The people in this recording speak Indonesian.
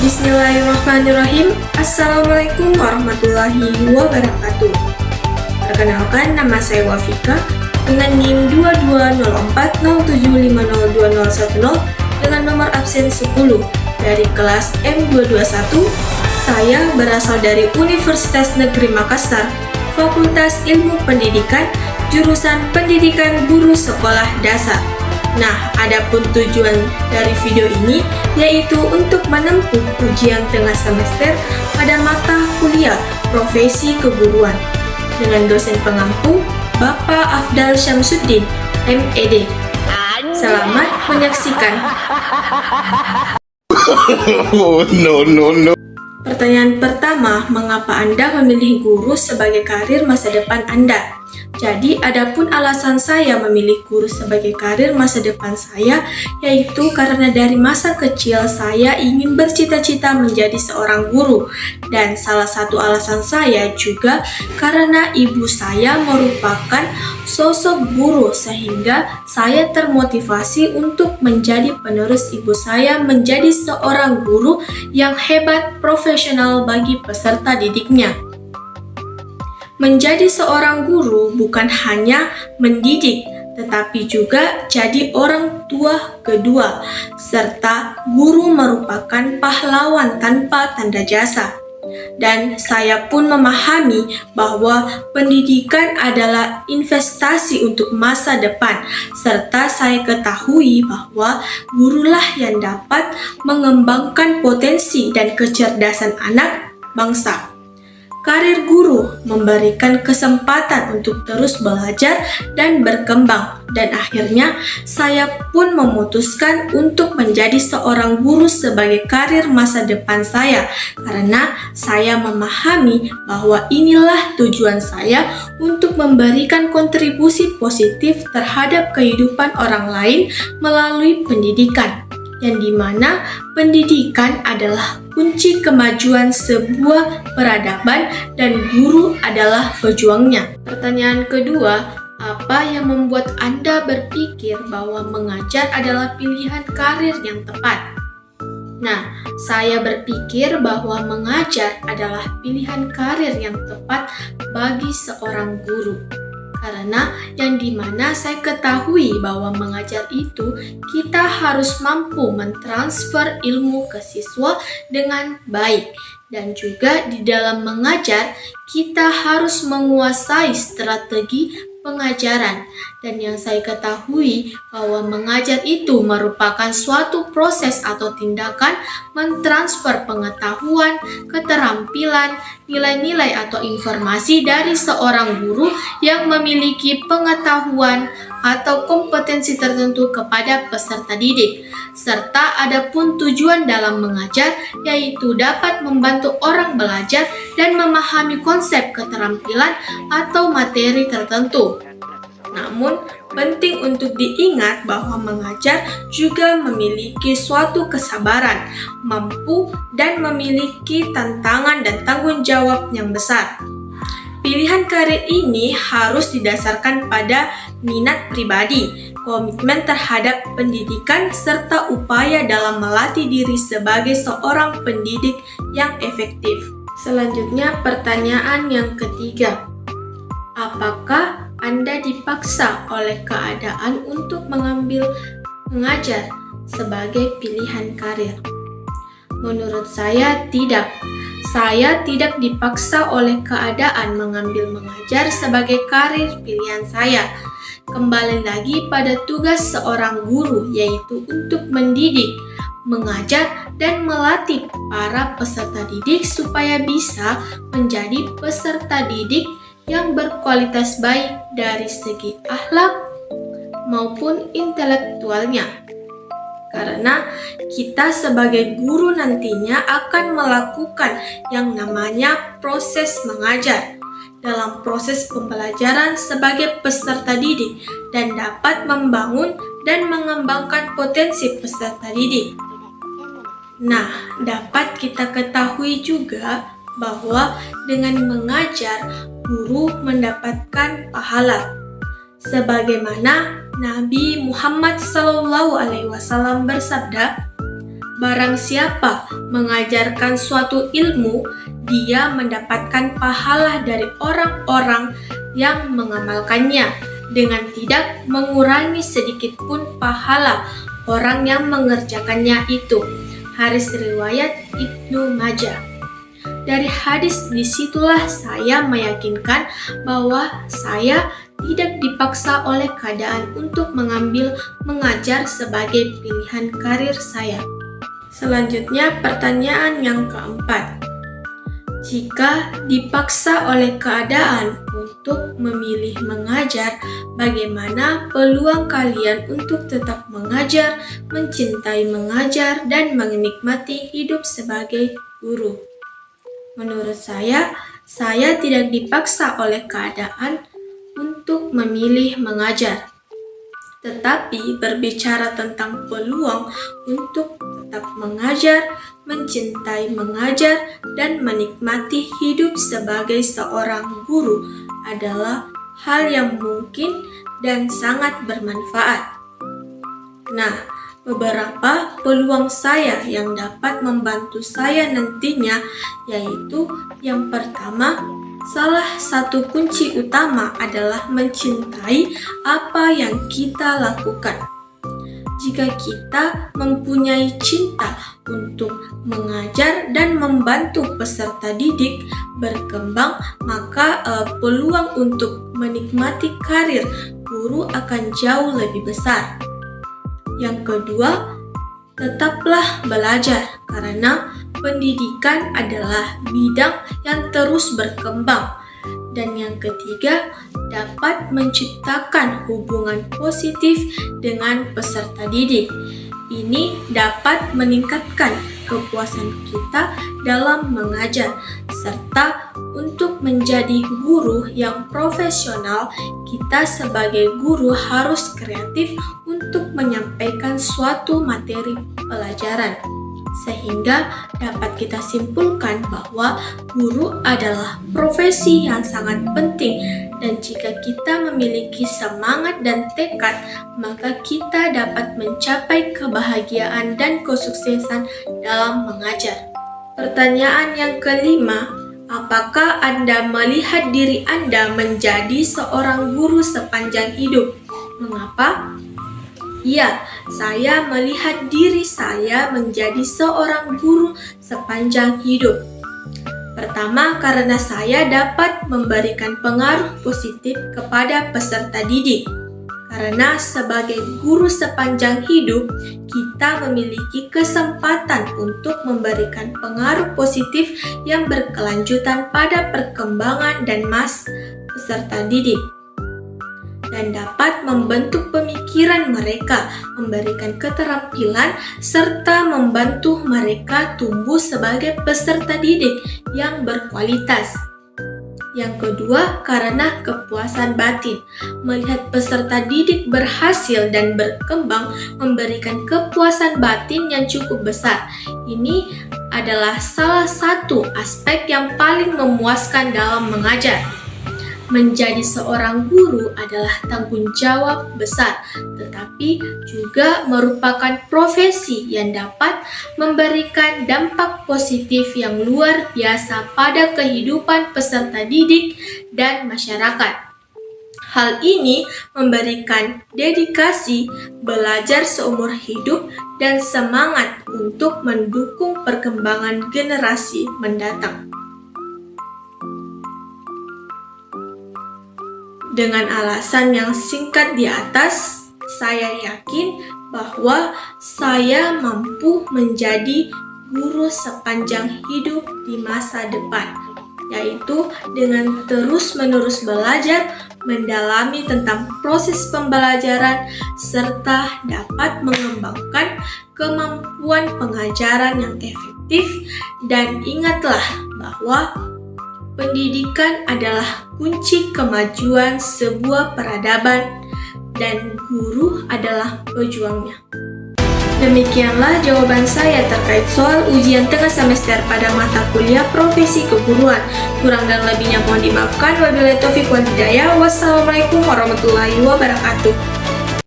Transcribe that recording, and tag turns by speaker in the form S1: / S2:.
S1: Bismillahirrahmanirrahim. Assalamualaikum warahmatullahi wabarakatuh. Perkenalkan, nama saya Wafika dengan NIM 220407502010 dengan nomor absen 10 dari kelas M221. Saya berasal dari Universitas Negeri Makassar, Fakultas Ilmu Pendidikan, jurusan Pendidikan Guru Sekolah Dasar. Nah, adapun tujuan dari video ini yaitu untuk menempuh ujian tengah semester pada mata kuliah Profesi Keguruan dengan dosen pengampu Bapak Afdal Syamsuddin, MED. Selamat menyaksikan.
S2: No.
S1: Pertanyaan pertama, mengapa Anda memilih guru sebagai karir masa depan Anda? Jadi, adapun alasan saya memilih guru sebagai karir masa depan saya, yaitu karena dari masa kecil saya ingin bercita-cita menjadi seorang guru. Dan salah satu alasan saya juga karena ibu saya merupakan sosok guru, sehingga saya termotivasi untuk menjadi penerus ibu saya menjadi seorang guru yang hebat, profesional bagi peserta didiknya. Menjadi seorang guru bukan hanya mendidik, tetapi juga jadi orang tua kedua, serta guru merupakan pahlawan tanpa tanda jasa. Dan saya pun memahami bahwa pendidikan adalah investasi untuk masa depan, serta saya ketahui bahwa gurulah yang dapat mengembangkan potensi dan kecerdasan anak bangsa. Karir guru memberikan kesempatan untuk terus belajar dan berkembang, dan akhirnya saya pun memutuskan untuk menjadi seorang guru sebagai karir masa depan saya, karena saya memahami bahwa inilah tujuan saya untuk memberikan kontribusi positif terhadap kehidupan orang lain melalui pendidikan, yang dimana pendidikan adalah kunci kemajuan sebuah peradaban dan guru adalah pejuangnya. Pertanyaan kedua, apa yang membuat Anda berpikir bahwa mengajar adalah pilihan karir yang tepat? Nah, saya berpikir bahwa mengajar adalah pilihan karir yang tepat bagi seorang guru. Karena yang dimana saya ketahui bahwa mengajar itu kita harus mampu mentransfer ilmu ke siswa dengan baik. Dan juga di dalam mengajar kita harus menguasai strategi pengajaran. Dan yang saya ketahui bahwa mengajar itu merupakan suatu proses atau tindakan mentransfer pengetahuan, keterampilan, nilai-nilai atau informasi dari seorang guru yang memiliki pengetahuan atau kompetensi tertentu kepada peserta didik. Serta ada pun tujuan dalam mengajar, yaitu dapat membantu orang belajar dan memahami konsep keterampilan atau materi tertentu. Namun, penting untuk diingat bahwa mengajar juga memiliki suatu kesabaran, mampu dan memiliki tantangan dan tanggung jawab yang besar. Pilihan karir ini harus didasarkan pada minat pribadi, komitmen terhadap pendidikan, serta upaya dalam melatih diri sebagai seorang pendidik yang efektif. Selanjutnya, pertanyaan yang ketiga. Apakah Anda dipaksa oleh keadaan untuk mengambil mengajar sebagai pilihan karir? Menurut saya, tidak. Saya tidak dipaksa oleh keadaan mengambil mengajar sebagai karir pilihan saya. Kembali lagi pada tugas seorang guru, yaitu untuk mendidik, mengajar, dan melatih para peserta didik supaya bisa menjadi peserta didik yang berkualitas baik dari segi akhlak maupun intelektualnya. Karena kita sebagai guru nantinya akan melakukan yang namanya proses mengajar dalam proses pembelajaran sebagai peserta didik dan dapat membangun dan mengembangkan potensi peserta didik. Nah, dapat kita ketahui juga bahwa dengan mengajar, guru mendapatkan pahala. Sebagaimana Nabi Muhammad SAW bersabda, Barang siapa mengajarkan suatu ilmu, dia mendapatkan pahala dari orang-orang yang mengamalkannya dengan tidak mengurangi sedikit pun pahala orang yang mengerjakannya itu. Hadis riwayat Ibnu Majah. Dari hadis disitulah saya meyakinkan bahwa saya tidak dipaksa oleh keadaan untuk mengajar sebagai pilihan karir saya. Selanjutnya pertanyaan yang keempat. Jika dipaksa oleh keadaan untuk memilih mengajar, bagaimana peluang kalian untuk tetap mengajar, mencintai mengajar, dan menikmati hidup sebagai guru? Menurut saya tidak dipaksa oleh keadaan untuk memilih mengajar. Tetapi berbicara tentang peluang untuk tetap mengajar, mencintai mengajar, dan menikmati hidup sebagai seorang guru adalah hal yang mungkin dan sangat bermanfaat. Nah, beberapa peluang saya yang dapat membantu saya nantinya yaitu yang pertama, salah satu kunci utama adalah mencintai apa yang kita lakukan. Jika kita mempunyai cinta untuk mengajar dan membantu peserta didik berkembang, maka peluang untuk menikmati karir guru akan jauh lebih besar. Yang kedua, tetaplah belajar karena pendidikan adalah bidang yang terus berkembang. Dan yang ketiga, dapat menciptakan hubungan positif dengan peserta didik. Ini dapat meningkatkan kepuasan kita dalam mengajar, serta untuk menjadi guru yang profesional, kita sebagai guru harus kreatif untuk menyampaikan suatu materi pelajaran. Sehingga dapat kita simpulkan bahwa guru adalah profesi yang sangat penting, dan jika kita memiliki semangat dan tekad, maka kita dapat mencapai kebahagiaan dan kesuksesan dalam mengajar. Pertanyaan yang kelima, apakah Anda melihat diri Anda menjadi seorang guru sepanjang hidup? Mengapa? Ya, saya melihat diri saya menjadi seorang guru sepanjang hidup. Pertama, karena saya dapat memberikan pengaruh positif kepada peserta didik. Karena sebagai guru sepanjang hidup, kita memiliki kesempatan untuk memberikan pengaruh positif yang berkelanjutan pada perkembangan dan peserta didik, dan dapat membentuk pemikiran mereka, memberikan keterampilan, serta membantu mereka tumbuh sebagai peserta didik yang berkualitas. Yang kedua, karena kepuasan batin. Melihat peserta didik berhasil dan berkembang memberikan kepuasan batin yang cukup besar. Ini adalah salah satu aspek yang paling memuaskan dalam mengajar. Menjadi seorang guru adalah tanggung jawab besar, tetapi juga merupakan profesi yang dapat memberikan dampak positif yang luar biasa pada kehidupan peserta didik dan masyarakat. Hal ini memberikan dedikasi, belajar seumur hidup, dan semangat untuk mendukung perkembangan generasi mendatang. Dengan alasan yang singkat di atas, saya yakin bahwa saya mampu menjadi guru sepanjang hidup di masa depan, yaitu dengan terus-menerus belajar, mendalami tentang proses pembelajaran, serta dapat mengembangkan kemampuan pengajaran yang efektif. Dan ingatlah bahwa pendidikan adalah kunci kemajuan sebuah peradaban, dan guru adalah pejuangnya. Demikianlah jawaban saya terkait soal ujian tengah semester pada mata kuliah profesi keguruan. Kurang dan lebihnya mohon dimaafkan. Wabillahi taufiq wal hidayah. Wassalamualaikum warahmatullahi wabarakatuh.